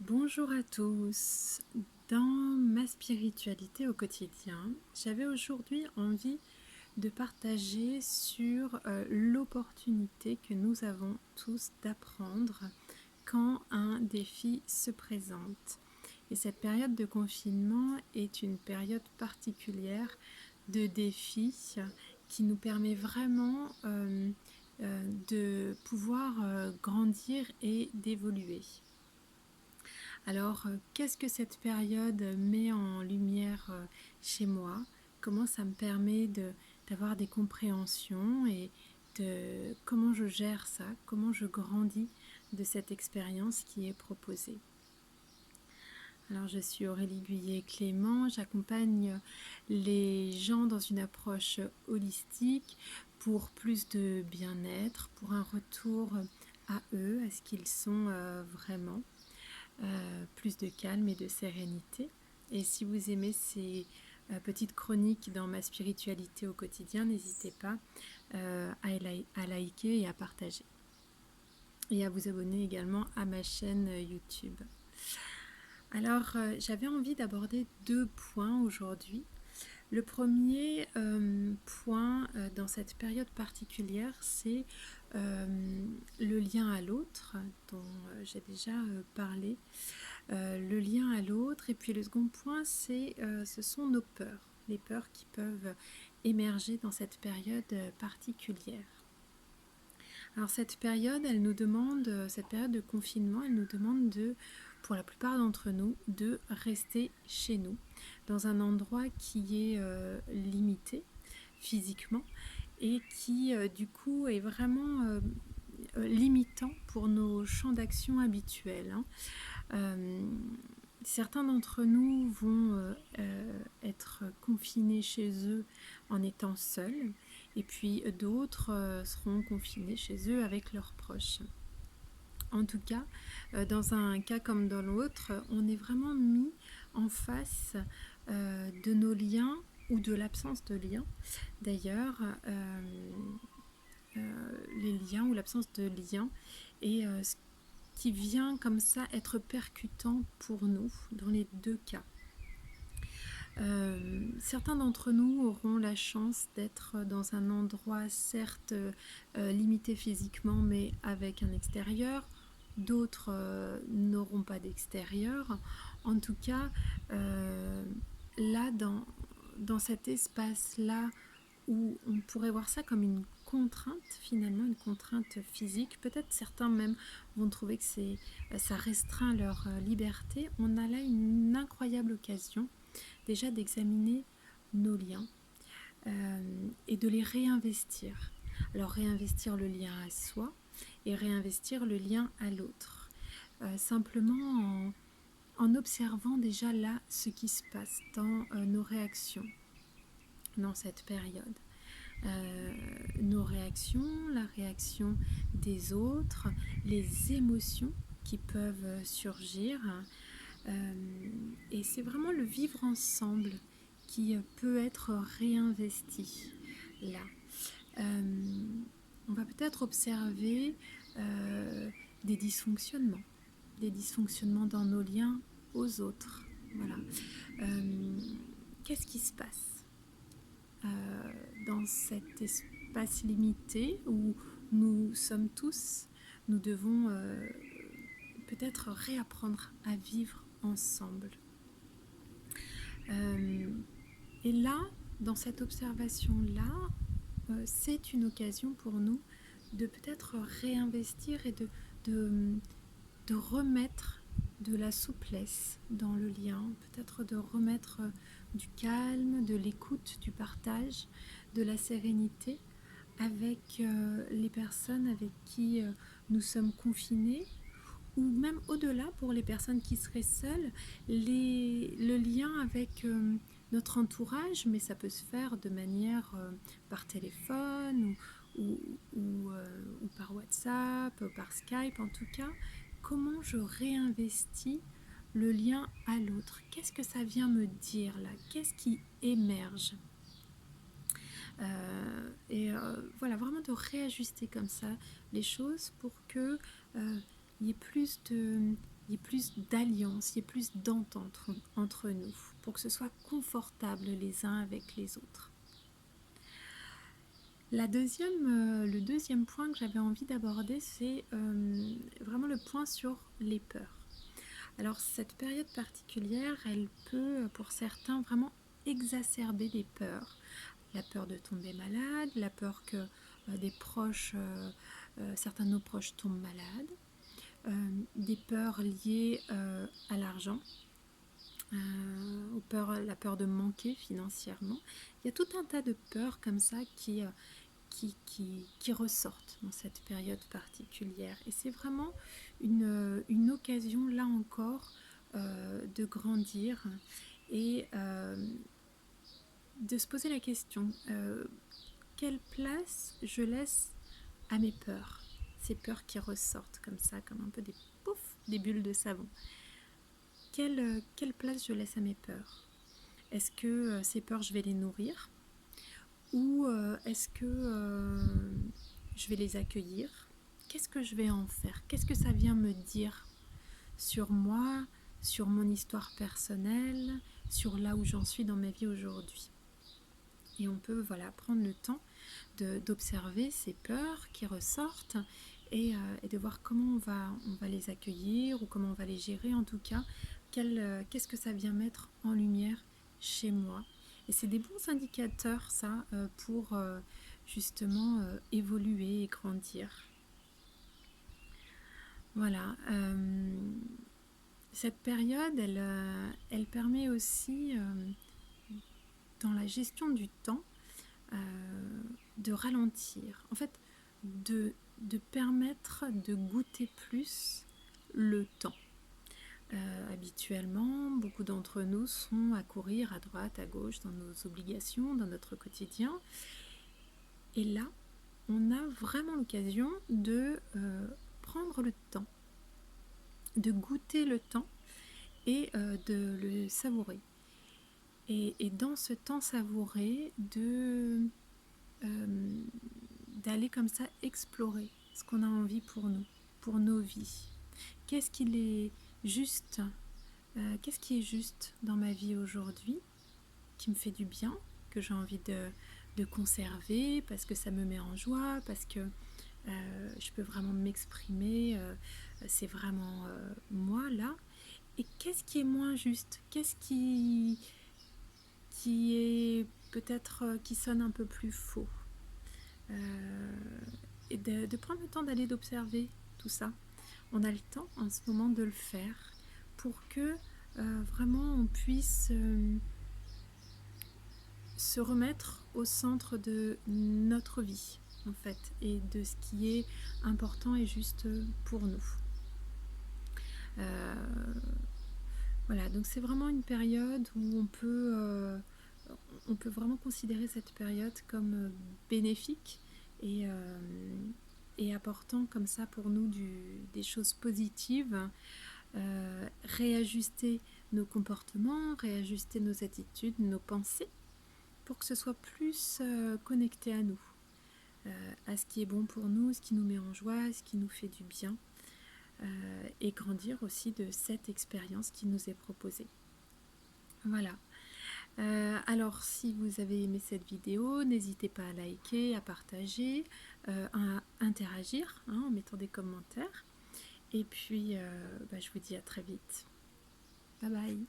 Bonjour à tous. Dans ma spiritualité au quotidien, j'avais aujourd'hui envie de partager sur l'opportunité que nous avons tous d'apprendre quand un défi se présente. Et cette période de confinement est une période particulière de défi qui nous permet vraiment de pouvoir grandir et d'évoluer. Alors, qu'est-ce que cette période met en lumière chez moi? Comment ça me permet d'avoir des compréhensions et de comment je gère ça, comment je grandis de cette expérience qui est proposée. Alors, je suis Aurélie Guyet-Clément, j'accompagne les gens dans une approche holistique pour plus de bien-être, pour un retour à eux, à ce qu'ils sont vraiment. Plus de calme et de sérénité. Et si vous aimez ces petites chroniques dans ma spiritualité au quotidien, n'hésitez pas à liker et à partager. Et à vous abonner également à ma chaîne YouTube. Alors, j'avais envie d'aborder 2 points aujourd'hui. Le premier point dans cette période particulière, c'est le lien à l'autre, dont j'ai déjà parlé. Le lien à l'autre. Et puis le second point, ce sont nos peurs, les peurs qui peuvent émerger dans cette période particulière. Alors cette période de confinement, elle nous demande pour la plupart d'entre nous, de rester chez nous, dans un endroit qui est limité physiquement et qui du coup est vraiment limitant pour nos champs d'action habituels. Certains d'entre nous vont être confinés chez eux en étant seuls, et puis d'autres seront confinés chez eux avec leurs proches. En tout cas, dans un cas comme dans l'autre, on est vraiment mis en face de nos liens ou de l'absence de liens. D'ailleurs, les liens ou l'absence de liens et ce qui vient comme ça être percutant pour nous dans les deux cas. Certains d'entre nous auront la chance d'être dans un endroit certes limité physiquement mais avec un extérieur. D'autres n'auront pas d'extérieur. En tout cas, là, dans cet espace-là, où on pourrait voir ça comme une contrainte, finalement, une contrainte physique. Peut-être certains même vont trouver que ça restreint leur liberté. On a là une incroyable occasion déjà d'examiner nos liens et de les réinvestir. Alors réinvestir le lien à soi et réinvestir le lien à l'autre. Simplement en observant déjà là ce qui se passe dans nos réactions dans cette période. Nos réactions, la réaction des autres, les émotions qui peuvent surgir. Et c'est vraiment le vivre ensemble qui peut être réinvesti là. On va peut-être observer des dysfonctionnements dans nos liens aux autres. Voilà. Qu'est-ce qui se passe dans cet espace limité où nous sommes tous? Nous devons peut-être réapprendre à vivre ensemble. Et là, dans cette observation-là, c'est une occasion pour nous de peut-être réinvestir et de remettre de la souplesse dans le lien, peut-être de remettre du calme, de l'écoute, du partage, de la sérénité avec les personnes avec qui nous sommes confinés, ou même au-delà pour les personnes qui seraient seules, le lien avec notre entourage, mais ça peut se faire de manière par téléphone ou par WhatsApp, ou par Skype en tout cas. Comment je réinvestis le lien à l'autre? Qu'est-ce que ça vient me dire là? Qu'est-ce qui émerge? Voilà, vraiment de réajuster comme ça les choses pour que il y ait plus il y ait plus d'alliance, il y ait plus d'entente entre nous, pour que ce soit confortable les uns avec les autres. Le deuxième point que j'avais envie d'aborder, c'est vraiment le point sur les peurs. Alors cette période particulière, elle peut pour certains vraiment exacerber les peurs. La peur de tomber malade, la peur que des proches, certains de nos proches tombent malades, des peurs liées à l'argent, la peur de manquer financièrement. Il y a tout un tas de peurs comme ça qui ressortent dans cette période particulière. Et c'est vraiment une occasion, là encore, de grandir et de se poser la question, quelle place je laisse à mes peurs, ces peurs qui ressortent comme ça, comme un peu des bulles de savon. Quelle place je laisse à mes peurs? Est-ce que ces peurs, je vais les nourrir? Ou est-ce que je vais les accueillir? Qu'est-ce que je vais en faire? Qu'est-ce que ça vient me dire sur moi, sur mon histoire personnelle, sur là où j'en suis dans ma vie aujourd'hui? Et on peut prendre le temps d'observer ces peurs qui ressortent et de voir comment on va les accueillir ou comment on va les gérer. En tout cas, qu'est-ce que ça vient mettre en lumière chez moi. Et c'est des bons indicateurs, ça, pour justement évoluer et grandir. Voilà. Cette période, elle permet aussi, dans la gestion du temps, de ralentir. En fait, de permettre de goûter plus le temps. Habituellement, beaucoup d'entre nous sont à courir à droite, à gauche, dans nos obligations, dans notre quotidien. Et là, on a vraiment l'occasion de prendre le temps, de goûter le temps et de le savourer. Et dans ce temps savouré, d'aller comme ça explorer ce qu'on a envie pour nous, pour nos vies. Qu'est-ce qui est juste dans ma vie aujourd'hui, qui me fait du bien, que j'ai envie de conserver, parce que ça me met en joie, parce que je peux vraiment m'exprimer, c'est vraiment moi là. Et qu'est-ce qui est moins juste? Qu'est-ce qui est peut-être qui sonne un peu plus faux? Et de prendre le temps d'aller d'observer tout ça. On a le temps en ce moment de le faire pour que vraiment on puisse se remettre au centre de notre vie en fait et de ce qui est important et juste pour nous. Voilà, donc c'est vraiment une période où on peut vraiment considérer cette période comme bénéfique et apportant comme ça pour nous des choses positives, réajuster nos comportements, réajuster nos attitudes, nos pensées, pour que ce soit plus connecté à nous, à ce qui est bon pour nous, ce qui nous met en joie, ce qui nous fait du bien, et grandir aussi de cette expérience qui nous est proposée. Voilà. Alors si vous avez aimé cette vidéo, n'hésitez pas à liker, à partager, à interagir en mettant des commentaires. Et puis je vous dis à très vite. Bye bye.